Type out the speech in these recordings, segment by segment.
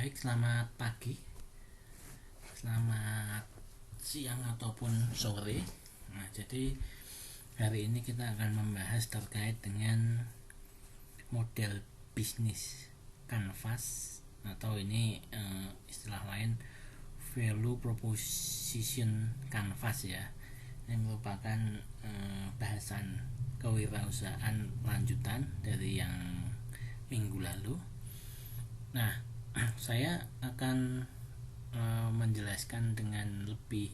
Baik, selamat pagi, selamat siang ataupun sore. Nah, jadi hari ini kita akan membahas terkait dengan model bisnis kanvas atau ini istilah lain value proposition canvas ya. Ini merupakan bahasan kewirausahaan lanjutan dari yang minggu lalu. Nah, saya akan menjelaskan dengan lebih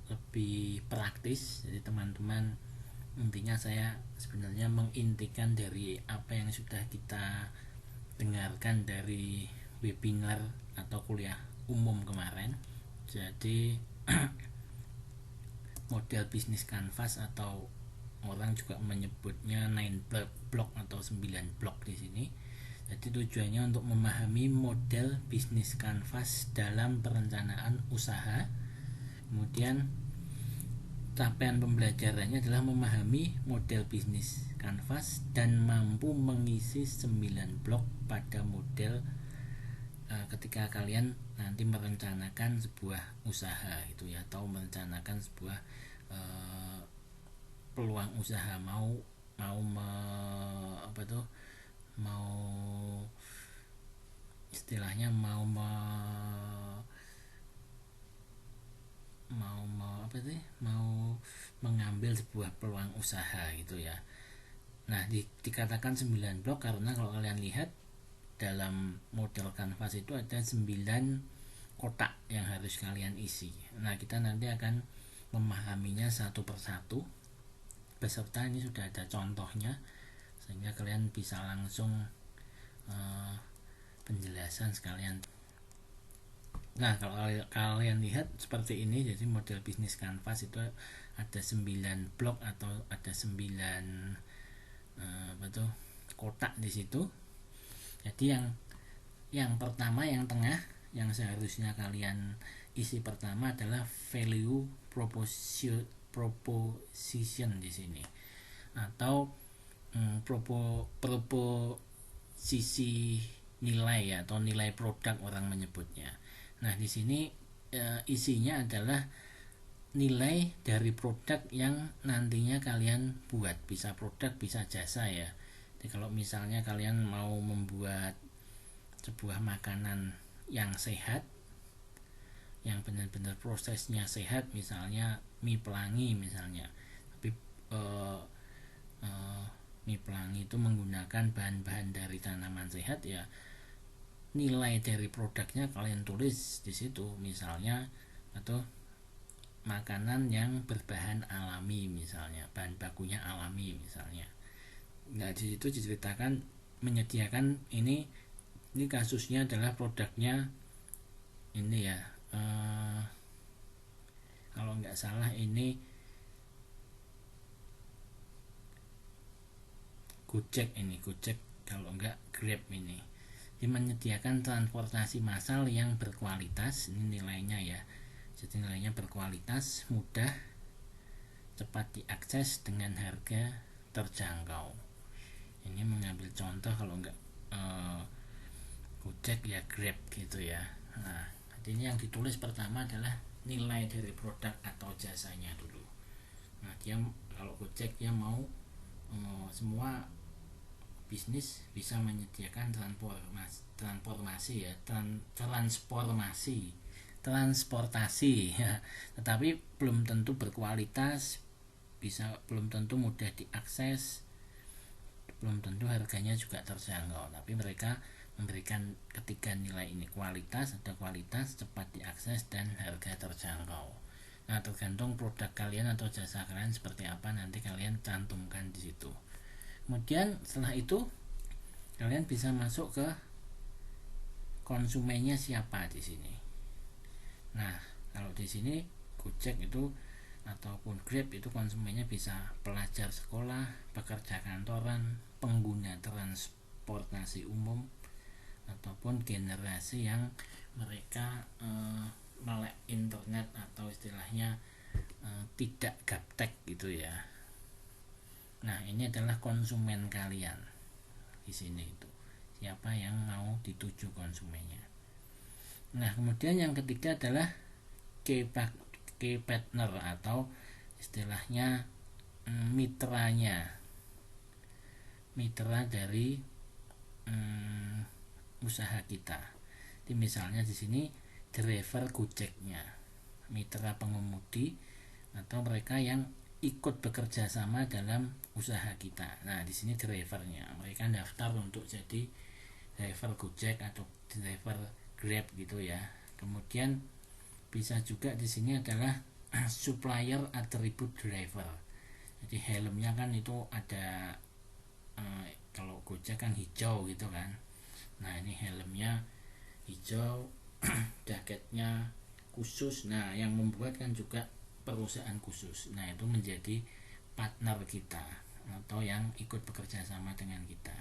lebih praktis. Jadi teman-teman, intinya saya sebenarnya mengintikan dari apa yang sudah kita dengarkan dari webinar atau kuliah umum kemarin. Jadi model bisnis kanvas atau orang juga menyebutnya 9 block atau 9 blok di sini. Jadi tujuannya untuk memahami model bisnis kanvas dalam perencanaan usaha. Kemudian capaian pembelajarannya adalah memahami model bisnis kanvas dan mampu mengisi 9 blok pada model ketika kalian nanti merencanakan sebuah usaha gitu ya, atau merencanakan sebuah peluang usaha, mau istilahnya mau mengambil sebuah peluang usaha gitu ya. Nah, dikatakan 9 blok karena kalau kalian lihat dalam model kanvas itu ada 9 kotak yang harus kalian isi. Nah, kita nanti akan memahaminya satu persatu beserta ini sudah ada contohnya sehingga kalian bisa langsung penjelasan sekalian. Nah, kalau kalian lihat seperti ini, jadi model bisnis kanvas itu ada 9 blok atau ada 9 kotak di situ. Jadi yang pertama, yang tengah, yang seharusnya kalian isi pertama adalah value proposition di sini, atau proposisi nilai ya, atau nilai produk orang menyebutnya. Nah, di sini isinya adalah nilai dari produk yang nantinya kalian buat, bisa produk bisa jasa ya. Jadi kalau misalnya kalian mau membuat sebuah makanan yang sehat, yang benar-benar prosesnya sehat, misalnya mie pelangi misalnya, tapi mie pelangi itu menggunakan bahan-bahan dari tanaman sehat ya, nilai dari produknya kalian tulis di situ misalnya, atau makanan yang berbahan alami misalnya, bahan bakunya alami misalnya. Nah, di situ diceritakan menyediakan ini kasusnya adalah produknya ini ya, kalau nggak salah ini Gojek, kalau nggak Grab ini. Dia menyediakan transportasi massal yang berkualitas, ini nilainya ya. Jadi nilainya berkualitas, mudah, cepat diakses dengan harga terjangkau. Ini mengambil contoh, kalau enggak Gojek ya Grab gitu ya. Nah, ini yang ditulis pertama adalah nilai dari produk atau jasanya dulu. Nah, dia kalau Gojek dia mau semua bisnis bisa menyediakan transportasi ya, tetapi belum tentu berkualitas, belum tentu mudah diakses, belum tentu harganya juga terjangkau. Tapi mereka memberikan ketiga nilai ini, kualitas, ada kualitas, cepat diakses, dan harga terjangkau. Nah, tergantung produk kalian atau jasa kalian seperti apa, nanti kalian cantumkan di situ. Kemudian setelah itu kalian bisa masuk ke konsumennya siapa di sini. Nah, kalau di sini Gojek itu ataupun Grab itu konsumennya bisa pelajar sekolah, pekerja kantoran, pengguna transportasi umum, ataupun generasi yang mereka melek internet atau istilahnya tidak gaptek gitu ya. Nah, ini adalah konsumen kalian di sini itu. siapa yang mau dituju konsumennya. Nah, kemudian yang ketiga adalah key partner atau istilahnya mitra dari usaha kita. Jadi misalnya di sini driver Gojeknya, mitra pengemudi atau mereka yang ikut bekerja sama dalam usaha kita. Nah, di sini drivernya, mereka daftar untuk jadi driver Gojek atau driver Grab gitu ya. Kemudian bisa juga di sini adalah supplier atribut driver. Jadi helmnya kan itu ada kalau Gojek kan hijau gitu kan. Nah, ini helmnya hijau, jaketnya khusus. Nah, yang membuat kan juga perusahaan khusus. Nah, itu menjadi partner kita atau yang ikut bekerja sama dengan kita.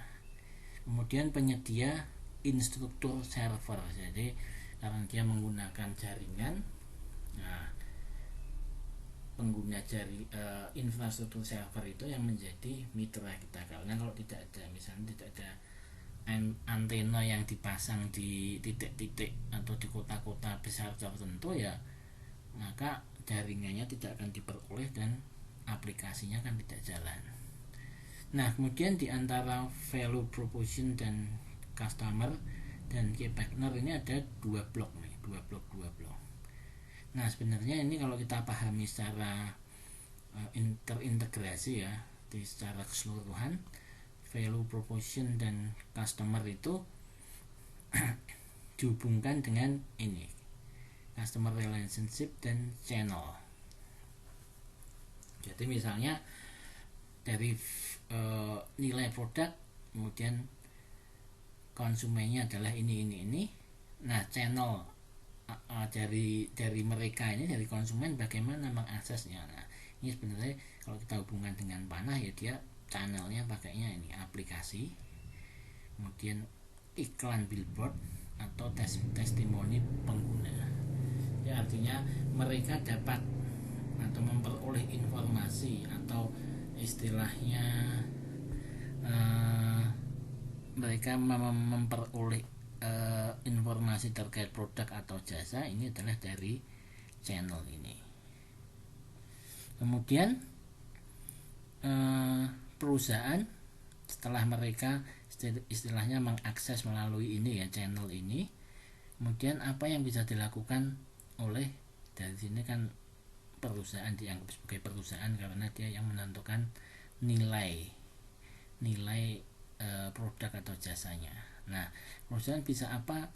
Kemudian penyedia instruktur server. Jadi karena dia menggunakan jaringan, nah pengguna infrastruktur server itu yang menjadi mitra kita. Karena kalau tidak ada, misalnya tidak ada antena yang dipasang di titik-titik atau di kota-kota besar tertentu ya, maka jaringannya tidak akan diperoleh dan aplikasinya kan tidak jalan. Nah, kemudian di antara value proposition dan customer dan key partner ini ada dua blok. Nah, sebenarnya ini kalau kita pahami secara terintegrasi ya, secara keseluruhan, value proposition dan customer itu dihubungkan dengan ini, customer relationship dan channel. Jadi misalnya dari nilai produk, kemudian konsumennya adalah ini. Nah, channel dari mereka ini, dari konsumen, bagaimana mengaksesnya. Nah, ini sebenarnya kalau kita hubungkan dengan panah ya, dia channelnya pakainya ini aplikasi, kemudian iklan billboard atau testimoni pengguna. Ya, artinya mereka dapat atau memperoleh informasi atau istilahnya mereka memperoleh informasi terkait produk atau jasa ini adalah dari channel ini. Kemudian perusahaan setelah mereka istilahnya mengakses melalui ini ya, channel ini, kemudian apa yang bisa dilakukan oleh, dari sini kan perusahaan dianggap sebagai perusahaan karena dia yang menentukan nilai produk atau jasanya. Nah, perusahaan bisa apa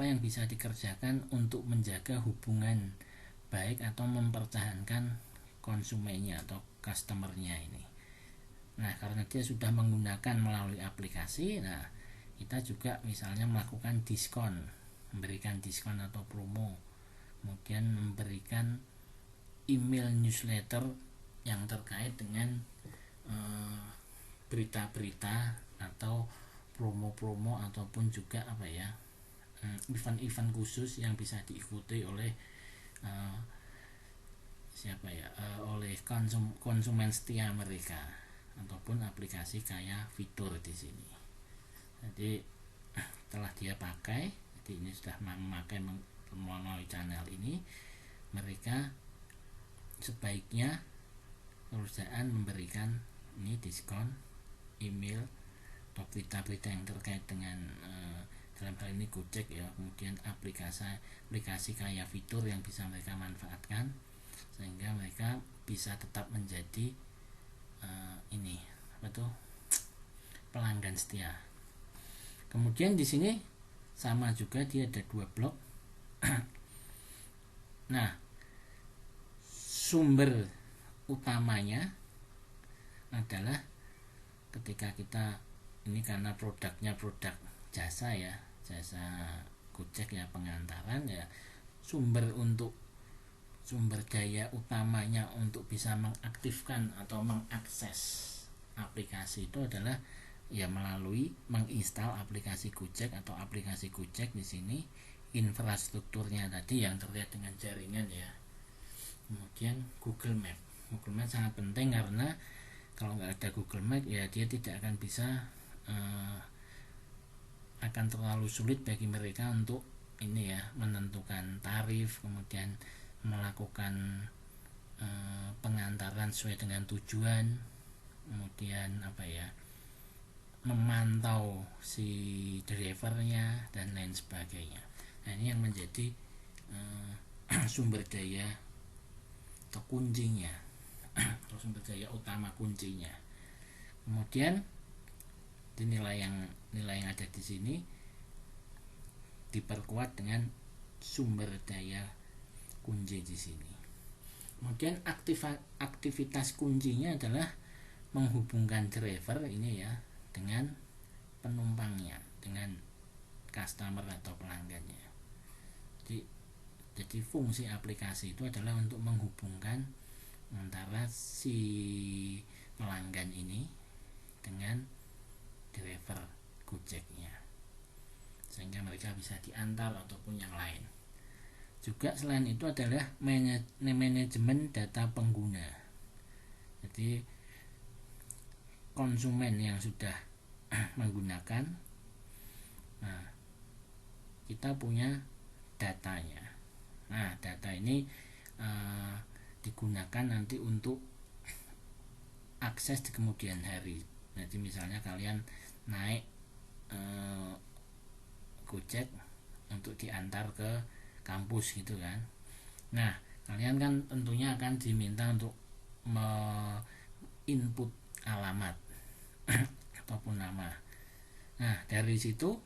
yang bisa dikerjakan untuk menjaga hubungan baik atau mempertahankan konsumennya atau customernya ini. Nah, karena dia sudah menggunakan melalui aplikasi, nah kita juga misalnya melakukan diskon, memberikan diskon atau promo, kemudian memberikan email newsletter yang terkait dengan berita-berita atau promo-promo ataupun juga event-event khusus yang bisa diikuti oleh oleh konsumen setia mereka ataupun aplikasi kayak fitur di sini. Jadi setelah dia pakai, jadi ini sudah memakai melalui channel ini, mereka sebaiknya perusahaan memberikan ini diskon, email atau berita-berita yang terkait dengan dalam hal ini Gojek ya, kemudian aplikasi kayak fitur yang bisa mereka manfaatkan sehingga mereka bisa tetap menjadi pelanggan setia. Kemudian di sini sama juga, dia ada dua blok. Nah, sumber utamanya adalah ketika kita ini, karena produknya produk jasa ya, jasa Gojek ya, pengantaran ya, sumber daya utamanya untuk bisa mengaktifkan atau mengakses aplikasi itu adalah ya melalui menginstal aplikasi Gojek atau aplikasi Gojek. Di sini infrastrukturnya tadi yang terkait dengan jaringan ya. Kemudian Google Map sangat penting karena kalau nggak ada Google Map ya dia tidak akan bisa akan terlalu sulit bagi mereka untuk ini ya, menentukan tarif, kemudian melakukan pengantaran sesuai dengan tujuan, kemudian apa ya, memantau si drivernya dan lain sebagainya. Nah, ini yang menjadi sumber daya atau kuncinya atau sumber daya utama kuncinya. Kemudian nilai yang ada di sini diperkuat dengan sumber daya kunci di sini. Kemudian aktivitas kuncinya adalah menghubungkan driver ini ya dengan penumpangnya, dengan customer atau pelanggannya. Jadi fungsi aplikasi itu adalah untuk menghubungkan antara si pelanggan ini dengan driver Gojeknya, sehingga mereka bisa diantar ataupun yang lain. Juga selain itu adalah manajemen data pengguna. Jadi konsumen yang sudah menggunakan, nah kita punya datanya. Nah, data ini digunakan nanti untuk akses di kemudian hari. Jadi misalnya kalian naik Gojek untuk diantar ke kampus gitu kan. Nah, kalian kan tentunya akan diminta untuk input alamat ataupun nama. Nah, dari situ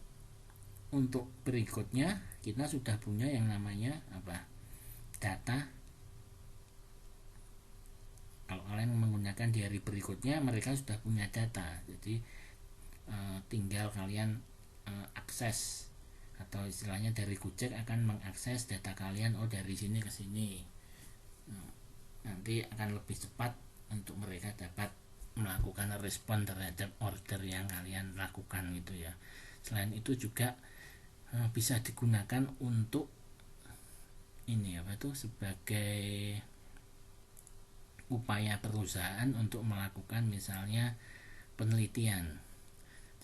untuk berikutnya kita sudah punya yang namanya apa? Data. Kalau kalian menggunakan di hari berikutnya, mereka sudah punya data. Jadi tinggal kalian akses, atau istilahnya dari Gojek akan mengakses data kalian. Oh, dari sini ke sini. Nanti akan lebih cepat untuk mereka dapat melakukan respon terhadap order yang kalian lakukan gitu ya. Selain itu juga bisa digunakan untuk ini apa itu, sebagai upaya perusahaan untuk melakukan misalnya penelitian,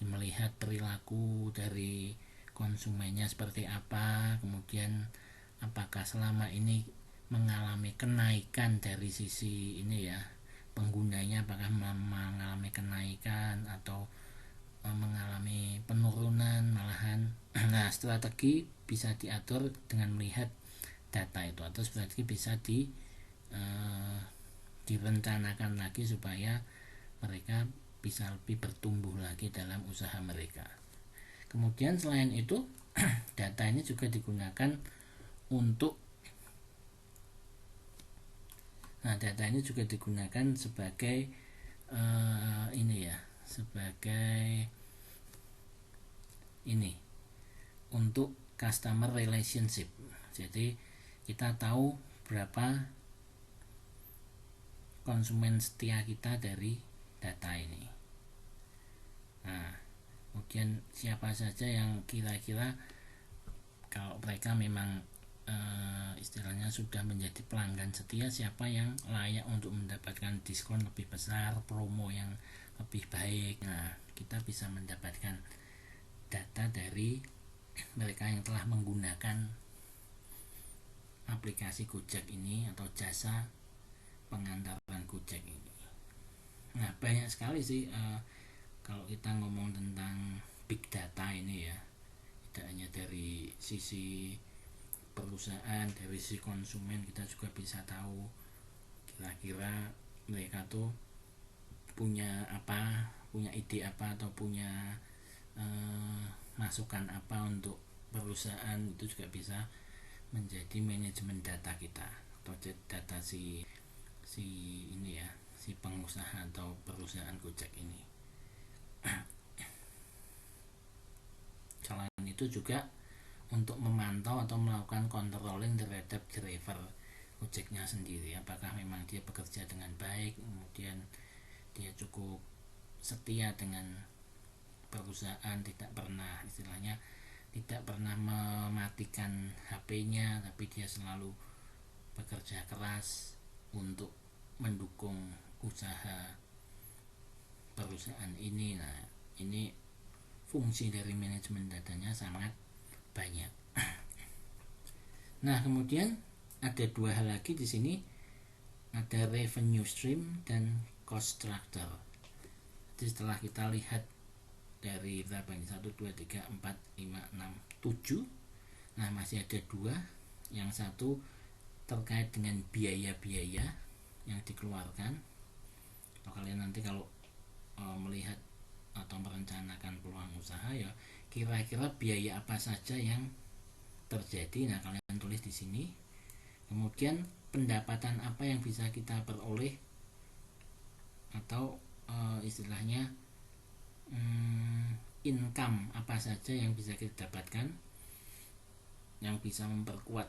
melihat perilaku dari konsumennya seperti apa, kemudian apakah selama ini mengalami kenaikan dari sisi ini ya, penggunanya apakah mengalami kenaikan atau mengalami penurunan malahan. Nah, strategi bisa diatur dengan melihat data itu, atau strategi bisa direncanakan lagi supaya mereka bisa lebih bertumbuh lagi dalam usaha mereka. Kemudian selain itu data ini juga digunakan untuk data ini juga digunakan sebagai ini ya, sebagai ini untuk customer relationship. Jadi kita tahu berapa konsumen setia kita dari data ini. Nah, kemudian siapa saja yang kira-kira kalau mereka memang istilahnya sudah menjadi pelanggan setia, siapa yang layak untuk mendapatkan diskon lebih besar, promo yang lebih baik. Nah, kita bisa mendapatkan data dari mereka yang telah menggunakan aplikasi Gojek ini atau jasa pengantaran Gojek ini. Nah, banyak sekali sih kalau kita ngomong tentang big data ini ya, tidak hanya dari sisi perusahaan, dari sisi konsumen kita juga bisa tahu kira-kira mereka tuh punya apa, punya ide apa, atau punya masukan apa untuk perusahaan. Itu juga bisa menjadi manajemen data kita atau data si ini ya, si pengusaha atau perusahaan Gojek ini. Selain itu juga untuk memantau atau melakukan controlling terhadap driver Gojeknya sendiri, apakah memang dia bekerja dengan baik, kemudian dia cukup setia dengan perusahaan, tidak pernah istilahnya tidak pernah mematikan HP-nya, tapi dia selalu bekerja keras untuk mendukung usaha perusahaan ini. Nah, ini fungsi dari manajemen datanya sangat banyak. Nah, kemudian ada dua hal lagi di sini, ada revenue stream dan cost structure. Jadi setelah kita lihat dari berapa ini, 1, 2, 3, 4, 5, 6, 7, nah masih ada dua. Yang satu terkait dengan biaya-biaya yang dikeluarkan. Kalau kalian nanti kalau melihat atau merencanakan peluang usaha, ya kira-kira biaya apa saja yang terjadi, nah kalian tulis di sini. Kemudian pendapatan apa yang bisa kita peroleh, atau istilahnya income apa saja yang bisa kita dapatkan yang bisa memperkuat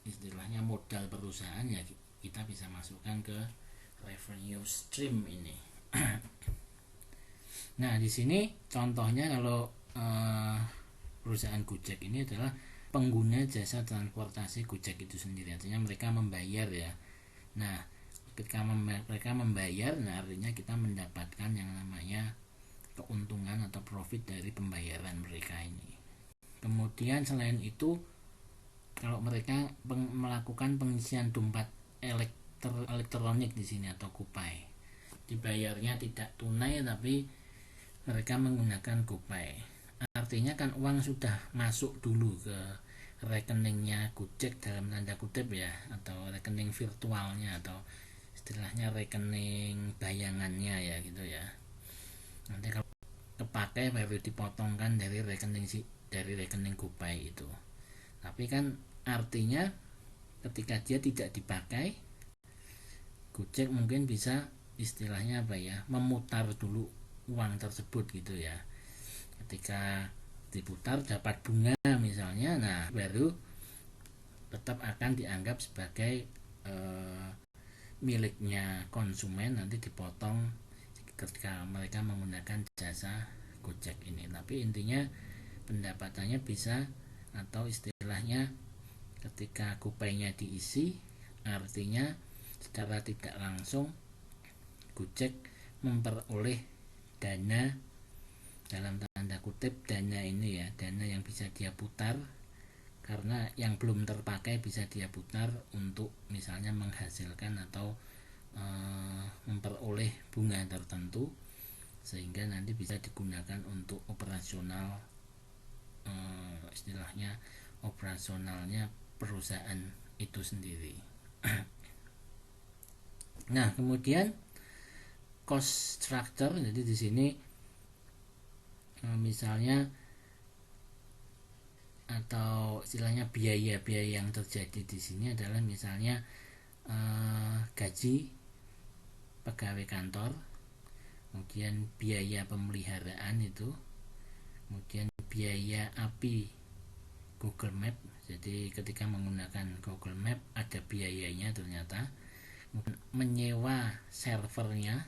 istilahnya modal perusahaan, ya kita bisa masukkan ke revenue stream ini. Nah, di sini contohnya kalau perusahaan Gojek ini adalah pengguna jasa transportasi Gojek itu sendiri, artinya mereka membayar ya. Nah, ketika mereka membayar, nah artinya kita mendapatkan yang namanya keuntungan atau profit dari pembayaran mereka ini. Kemudian selain itu, kalau mereka melakukan pengisian dompet elektronik di sini atau GoPay, dibayarnya tidak tunai tapi mereka menggunakan GoPay, artinya kan uang sudah masuk dulu ke rekeningnya Gojek dalam tanda kutip ya, atau rekening virtualnya, atau istilahnya rekening bayangannya ya gitu ya. Nanti kalau kepakai baru dipotongkan dari rekening GoPay itu. Tapi kan artinya ketika dia tidak dipakai, Gojek mungkin bisa istilahnya apa ya, memutar dulu uang tersebut gitu ya. Ketika diputar dapat bunga misalnya, nah baru tetap akan dianggap sebagai miliknya konsumen, nanti dipotong ketika mereka menggunakan jasa Gojek ini. Tapi intinya pendapatannya bisa, atau istilahnya ketika GoPay-nya diisi, artinya secara tidak langsung Gojek memperoleh dana, dalam tanda kutip dana ini ya, dana yang bisa dia putar, karena yang belum terpakai bisa dia putar untuk misalnya menghasilkan atau memperoleh bunga tertentu, sehingga nanti bisa digunakan untuk operasional, istilahnya operasionalnya perusahaan itu sendiri. Nah, kemudian cost structure, jadi di sini misalnya atau istilahnya biaya-biaya yang terjadi di sini adalah misalnya gaji pegawai kantor, kemudian biaya pemeliharaan itu, kemudian biaya API Google Map. Jadi ketika menggunakan Google Map ada biayanya ternyata, menyewa servernya,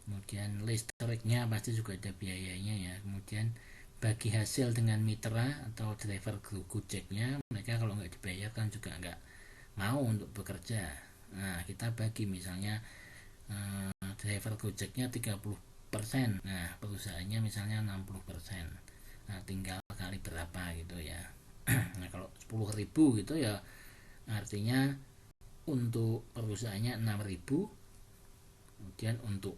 kemudian listriknya pasti juga ada biayanya ya. Kemudian bagi hasil dengan mitra atau driver Gojeknya, mereka kalau nggak dibayar kan juga nggak mau untuk bekerja. Nah, kita bagi misalnya driver Gojeknya 30%, nah perusahaannya misalnya 60%, nah tinggal kali berapa gitu ya. Nah, kalau 10.000 gitu ya, artinya untuk perusahaannya 6.000, kemudian untuk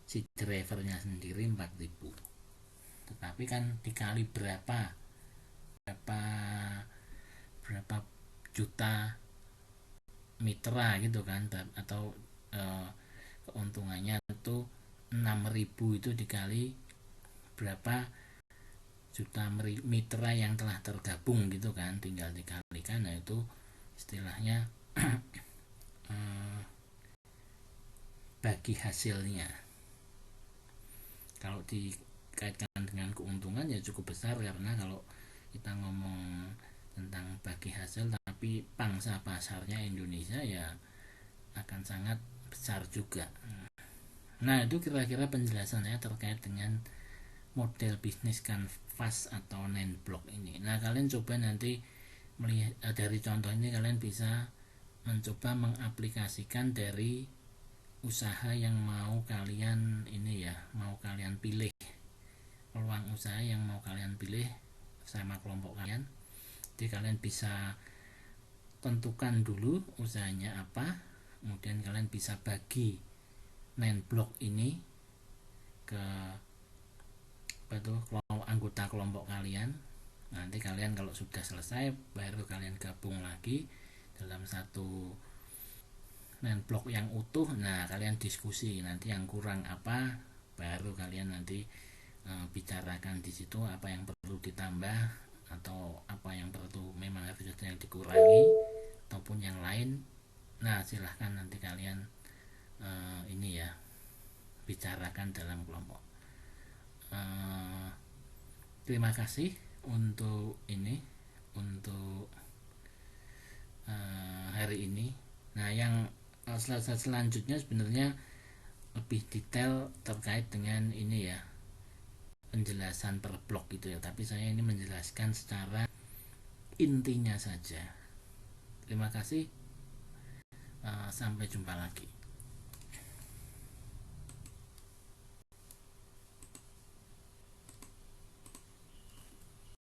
si drivernya sendiri 4.000. Tetapi kan dikali berapa juta mitra gitu kan, atau keuntungannya itu 6.000 itu dikali berapa juta mitra yang telah tergabung gitu kan, tinggal dikalikan. Nah, itu istilahnya bagi hasilnya. Kalau dikaitkan dengan keuntungan ya cukup besar, karena kalau kita ngomong tentang bagi hasil tapi pangsa pasarnya Indonesia ya akan sangat besar juga. Nah, itu kira-kira penjelasannya terkait dengan model bisnis kanvas atau 9 block ini. Nah, kalian coba nanti melihat dari contoh ini, kalian bisa mencoba mengaplikasikan dari usaha yang mau kalian ini ya, mau kalian pilih peluang usaha yang mau kalian pilih sama kelompok kalian. Jadi kalian bisa tentukan dulu usahanya apa, kemudian kalian bisa bagi 9 blok ini ke anggota kelompok kalian. Nanti kalian kalau sudah selesai baru kalian gabung lagi dalam satu 9 blok yang utuh. Nah, kalian diskusi nanti yang kurang apa, baru kalian nanti bicarakan di situ apa yang perlu ditambah atau apa yang perlu memang harus yang dikurangi ataupun yang lain. Nah, silahkan nanti kalian ini ya, bicarakan dalam kelompok. Terima kasih untuk hari ini. Nah, yang selanjutnya sebenarnya lebih detail terkait dengan ini ya, penjelasan per blok gitu ya, tapi saya ini menjelaskan secara intinya saja. Terima kasih, sampai jumpa lagi.